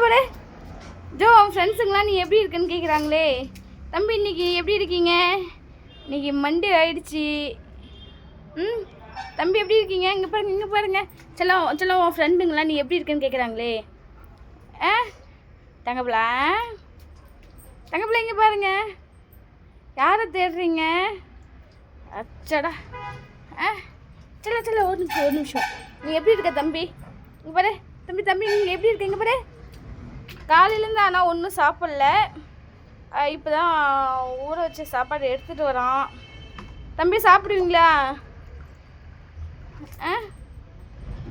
பாரு ஜோ, அவன் ஃப்ரெண்ட்ஸுங்களாம் நீ எப்படி இருக்குன்னு கேட்குறாங்களே. தம்பி இன்னைக்கு எப்படி இருக்கீங்க? இன்னைக்கு மண்டே ஆயிடுச்சு. தம்பி எப்படி இருக்கீங்க? இங்கே பாருங்க செல்லம் செல்லம், உன் ஃப்ரெண்டுங்களாம் நீ எப்படி இருக்குன்னு கேட்குறாங்களே. தங்கப்பிள்ளை இங்கே பாருங்க, யாரை தேடுறீங்க? அச்சடா. செல்ல ஒரு நிமிஷம் நீ எப்படி இருக்க தம்பி? இங்கே பாரு தம்பி நீங்கள் எப்படி இருக்கீங்க பாரு. காலையிலேருந்து ஆனால் ஒன்றும் சாப்பிடல. இப்போ தான் ஊற வச்ச சாப்பாடு எடுத்துகிட்டு வரான். தம்பி சாப்பிடுவீங்களா?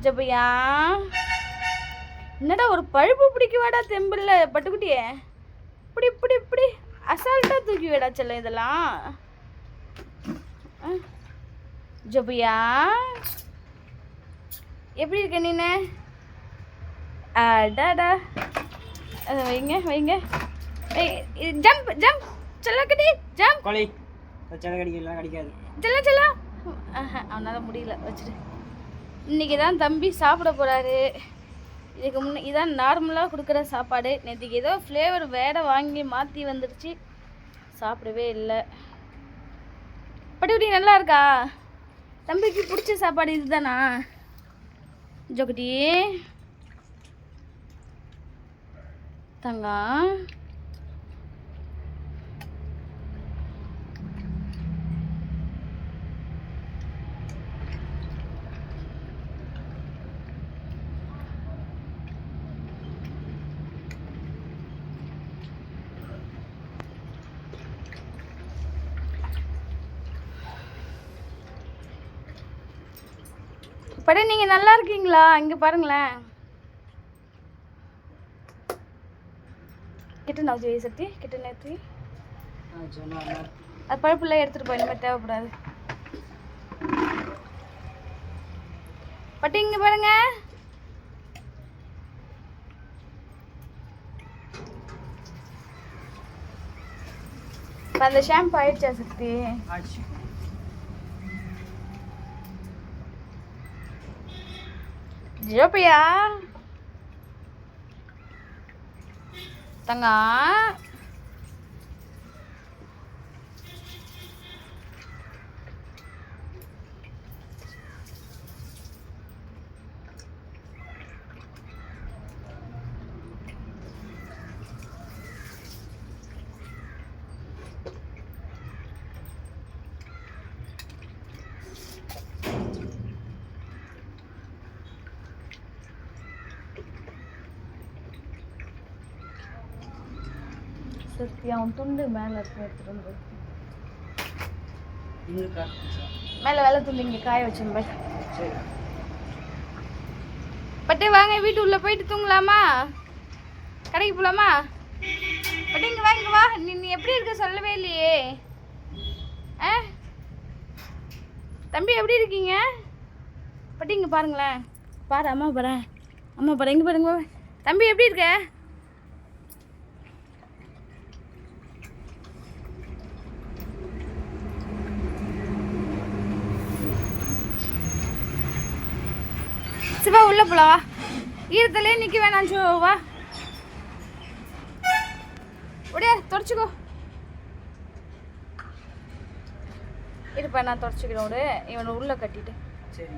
ஜப்பையா என்னடா ஒரு பழுப்பு பிடிக்குவாடா தெம்பில்ல பட்டுக்குட்டியே. இப்படி அசால்ட்டாக தூக்கி விடா செல்ல இதெல்லாம். ஜப்பையா எப்படி இருக்க நீனு? அடாடா வைங்க ஜம்ப் செல்லக்கடி ஜம்ப். செல்ல அவனால் முடியல வச்சுட்டு. இன்றைக்கி தான் தம்பி சாப்பிட போகிறாரு. இதுக்கு முன்னே இதான் நார்மலாக கொடுக்குற சாப்பாடு. நேற்றுக்கு ஏதோ ஃப்ளேவர் வேற வாங்கி மாற்றி வந்துடுச்சு, சாப்பிடவே இல்லை. பட்டுக்குட்டி நல்லா இருக்கா? தம்பிக்கு பிடிச்ச சாப்பாடு இதுதானா ஜோக்குட்டி? தங்கம் படம் நீங்கள் நல்லா இருக்கீங்களா? இங்கே பாருங்களேன். கிட்ட நவுத்தி சக்தி கிட்ட நேர்த்தி அது பழுப்புல எடுத்துகிட்டு போய் இனிமேல் தேவைப்படாது. பட்டு இங்கே பாருங்க. அந்த ஷாம்பு ஆயிடுச்சா சக்தி? ஜோப்பியா தங்கா அவன் துண்டு மேலே எடுத்துட்டு வந்து மேலே வெள்ளை துண்டு இங்கே காய வச்சிருந்தேன். பட்டே வாங்க வீட்டு உள்ள போயிட்டு தூங்கலாமா? கடைக்கு போகலாமா? பட்டே இங்கே வா நீ எப்படி இருக்க சொல்லவே இல்லையே. தம்பி எப்படி இருக்கீங்க? பட்டே இங்கே பாருங்களேன், பாரு அம்மா பாரு இங்கே பாருங்க. தம்பி எப்படி இருக்க? சிவா உள்ள போலாம் வா. ஈரத்திலே நிற்க வேணாம் சிவா வா. உடைய தொடச்சிக்கோ. இருப்பா நான் தொடச்சிக்கிறேன். இவனை உள்ள கட்டிட்டு. சரி.